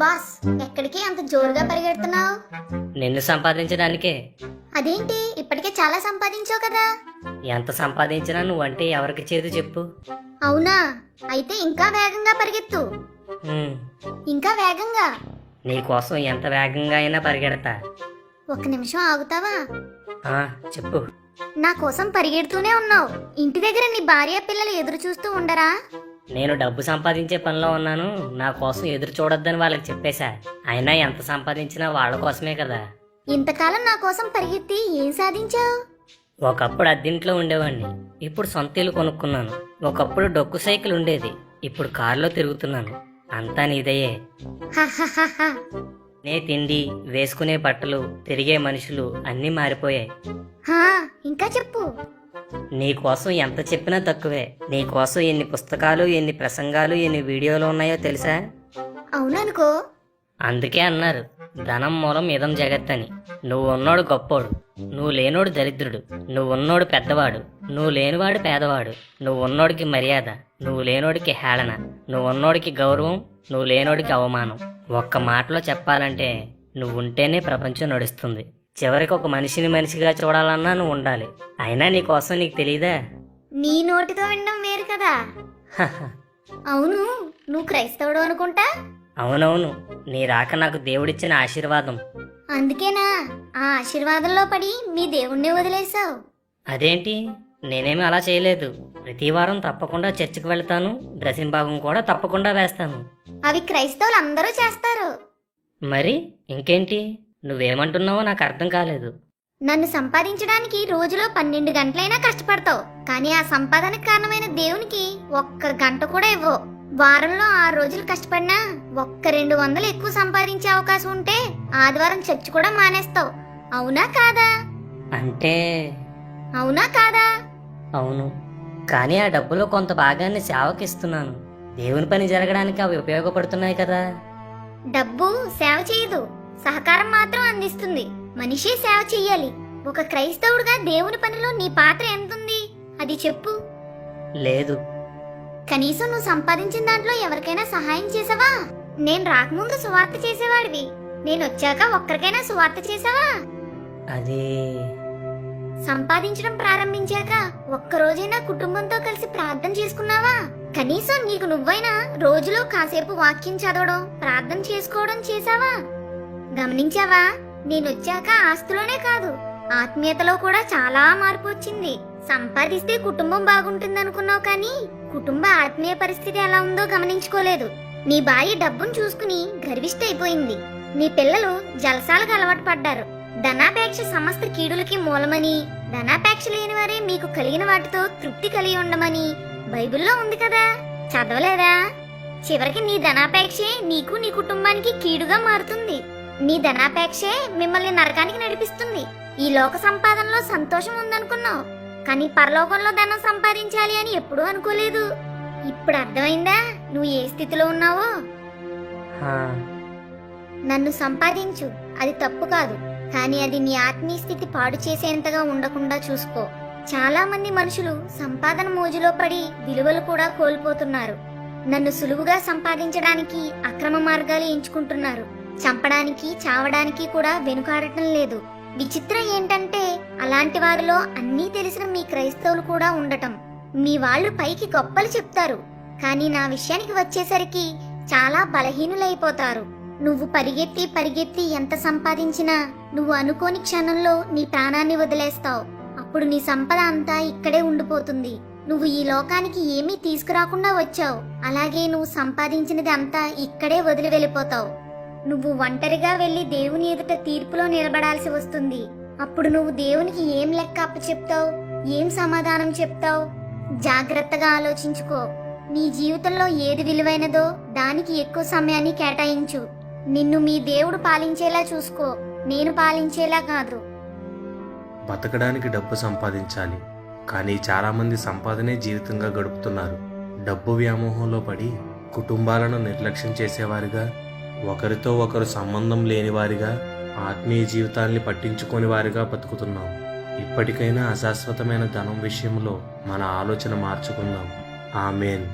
Boss, ఎక్కడికి అంత జోరుగా పరిగెడుతున్నావు? నిన్ను సంపాదించడానికే. అదేంటి, ఇప్పటికే చాలా సంపాదించావు కదా? ఎంత సంపాదించినా నువ్వంటే ఎవరికి చేదు చెప్పు. అవునా? అయితే ఇంకా వేగంగా పరిగెత్తు. ఉమ్, ఇంకా వేగంగా. నీకోసం ఎంత వేగంగా అయినా పరిగెడతా. ఒక్క నిమిషం ఆగుతావా? ఆ, చెప్పు. నా కోసం పరిగెడుతూనే ఉన్నావు. ఇంటి దగ్గర నీ భార్య పిల్లలు ఎదురు చూస్తూ ఉండరా? నేను డబ్బు సంపాదించే పనిలో ఉన్నాను, నా కోసం ఎదురు చూడొద్దని వాళ్ళకి చెప్పేశా. అయినా ఎంత సంపాదించినా వాళ్ళ కోసమే కదా. ఇంతకాలం నా కోసం పరిగెత్తి ఏం సాధించావు? ఒకప్పుడు అద్దెంట్లో ఉండేవాడిని, ఇప్పుడు సొంత ఇల్లు కొనుక్కున్నాను. ఒకప్పుడు డొక్కు సైకిల్ ఉండేది, ఇప్పుడు కారులో తిరుగుతున్నాను. అంతా నీదయ్యే. హహహహ. నే తిండి, వేసుకునే బట్టలు, తిరిగే మనుషులు అన్నీ మారిపోయాయి. హా, ఇంకా చెప్పు. నీకోసం ఎంత చెప్పినా తక్కువే. నీకోసం ఎన్ని పుస్తకాలు, ఎన్ని ప్రసంగాలు, ఎన్ని వీడియోలు ఉన్నాయో తెలుసా? అవుననుకో. అందుకే అన్నారు ధనం మూలం ఇదం జగత్ అని. నువ్వు ఉన్నోడు గొప్పోడు, నువ్వు లేనోడు దరిద్రుడు. నువ్వు ఉన్నోడు పెద్దవాడు, నువ్వు లేనివాడు పేదవాడు. నువ్వు ఉన్నోడికి మర్యాద, నువ్వు లేనోడికి హేళన. నువ్వు ఉన్నోడికి గౌరవం, నువ్వు లేనోడికి అవమానం. ఒక్క మాటలో చెప్పాలంటే నువ్వుంటేనే ప్రపంచం నడుస్తుంది. చివరికి ఒక మనిషిని మనిషిగా చూడాలన్నా నువ్వు ఉండాలి. అయినా నీకోసం నీకు తెలీదా? నీ నోటితో వినడం వేరు కదా. హహ. అవును, నువ్వు క్రైస్తవుడు అనుకుంటా. అవునవును, నీ రాక నాకు దేవుడిచ్చిన ఆశీర్వాదం. అందుకేనా ఆ ఆశీర్వాదంలో పడి మీ దేవుణ్ణి వదిలేసావు? అదేంటి, నేనేమి అలా చేయలేదు. ప్రతి వారం తప్పకుండా చర్చికి వెళ్తాను, డ్రెస్సింగ్ భాగం కూడా తప్పకుండా వేస్తాను. అవి క్రైస్తవులు అందరూ చేస్తారు. మరి ఇంకేంటి? నువ్వేమంటున్నావో నాకు అర్థం కాలేదు. నన్ను సంపాదించడానికి రోజులో 12 గంటలైనా కష్టపడతావు, కానీ ఆ సంపాదనకు కారణమైన దేవునికి ఒక్క గంట కూడా ఇవ్వవు. వారంలో 6 రోజులు కష్టపడినా ఒక్క 200 ఎక్కువ సంపాదించే అవకాశం ఉంటే ఆదివారం చర్చి కూడా మానేస్తావు. అవునా కాదా? అంటే అవునా కాదా? అవును, కానీ ఆ డబ్బులో కొంత భాగాన్ని సేవకిస్తున్నాను. దేవుని పని జరగడానికి అవి ఉపయోగపడుతున్నాయి కదా. డబ్బు సేవ చేయదు, సహకారం మాత్రం అందిస్తుంది. మనిషే సేవ చెయ్యాలి. ఒక క్రైస్తవుడిగా దేవుని పనిలో నీ పాత్ర ఎంతుంది? అది చెప్పు. లేదు. కనీసం నువ్వు సంపాదించిన దాంట్లో ఎవరికైనా సహాయం చేసావా? నేను రాకముందు సువార్త చేసేవాడివి, నేను వచ్చాక ఒక్కరికైనా సువార్త చేసావా? అది సంపాదించడం ప్రారంభించాక ఒక్కరోజైనా కుటుంబంతో కలిసి ప్రార్థన చేసుకున్నావా? కనీసం నీకు నువ్వైనా రోజులో కాసేపు వాక్యం చదవడం, ప్రార్థన చేసుకోవడం చేసావా? గమనించావా? నేనొచ్చాక ఆస్తిలోనే కాదు, ఆత్మీయతలో కూడా చాలా మార్పు వచ్చింది. సంపాదిస్తే కుటుంబం బాగుంటుందనుకున్నావు, కానీ కుటుంబ ఆత్మీయ పరిస్థితి ఎలా ఉందో గమనించుకోలేదు. నీ భార్య డబ్బును చూసుకుని గర్విష్ఠైపోయింది. నీ పిల్లలు జలసాలకు అలవాటు పడ్డారు. ధనాపేక్ష సమస్త కీడులకి మూలమని, ధనాపేక్ష లేని వారే మీకు కలిగిన వాటితో తృప్తి కలిగి ఉండమని బైబిల్లో ఉంది కదా. చదవలేదా? చివరికి నీ ధనాపేక్షే నీకు నీ కుటుంబానికి కీడుగా మారుతుంది. నీ ధనాపేక్షే మిమ్మల్ని నరకానికి నడిపిస్తుంది. ఈ లోక సంపాదనలో సంతోషం ఉందనుకున్నావు, కానీ పరలోకంలో ధనం సంపాదించాలి అని ఎప్పుడూ అనుకోలేదు. ఇప్పుడు అర్థమైందా నువ్వు ఏ స్థితిలో ఉన్నావో? హా. నన్ను సంపాదించు, అది తప్పు కాదు, కానీ అది నీ ఆత్మీయ స్థితి పాడు చేసేంతగా ఉండకుండా చూసుకో. చాలా మంది మనుషులు సంపాదన మోజులో పడి విలువలు కూడా కోల్పోతున్నారు. నన్ను సులువుగా సంపాదించడానికి అక్రమ మార్గాలు ఎంచుకుంటున్నారు. చంపడానికి, చావడానికి కూడా వెనుకాడటం లేదు. విచిత్రం ఏంటంటే అలాంటి వారిలో అన్నీ తెలిసిన మీ క్రైస్తవులు కూడా ఉండటం. మీ వాళ్ళు పైకి గొప్పలు చెప్తారు, కానీ నా విషయానికి వచ్చేసరికి చాలా బలహీనులైపోతారు. నువ్వు పరిగెత్తి పరిగెత్తి ఎంత సంపాదించినా నువ్వు అనుకోని క్షణంలో నీ ప్రాణాన్ని వదిలేస్తావు. అప్పుడు నీ సంపద అంతా ఇక్కడే ఉండిపోతుంది. నువ్వు ఈ లోకానికి ఏమీ తీసుకురాకుండా వచ్చావు, అలాగే నువ్వు సంపాదించినది అంతా ఇక్కడే వదిలి వెళ్ళిపోతావు. నువ్వు ఒంటరిగా వెళ్లి దేవుని ఎదుట తీర్పులో నిలబడాల్సి వస్తుంది. అప్పుడు నువ్వు దేవునికి ఏం లెక్క అప్పచెప్తావు? ఏం సమాధానం చెప్తావు? జాగ్రత్తగా ఆలోచించుకో. నీ జీవితంలో ఏది విలువైనదో దానికి ఎక్కువ సమయాన్ని కేటాయించు. నిన్ను మీ దేవుడు పాలించేలా చూసుకో, నేను పాలించేలా కాదు. బతకడానికి డబ్బు సంపాదించాలి, కానీ చాలామంది సంపాదనే జీవితంగా గడుపుతున్నారు. డబ్బు వ్యామోహంలో పడి కుటుంబాలను నిర్లక్ష్యం చేసేవారిగా, ఒకరితో ఒకరు సంబంధం లేనివారిగా, ఆత్మీయ జీవితాల్ని పట్టించుకోని వారిగా బతుకుతున్నాం. ఇప్పటికైనా అశాశ్వతమైన ధనం విషయంలో మన ఆలోచన మార్చుకుందాం. ఆమేన్.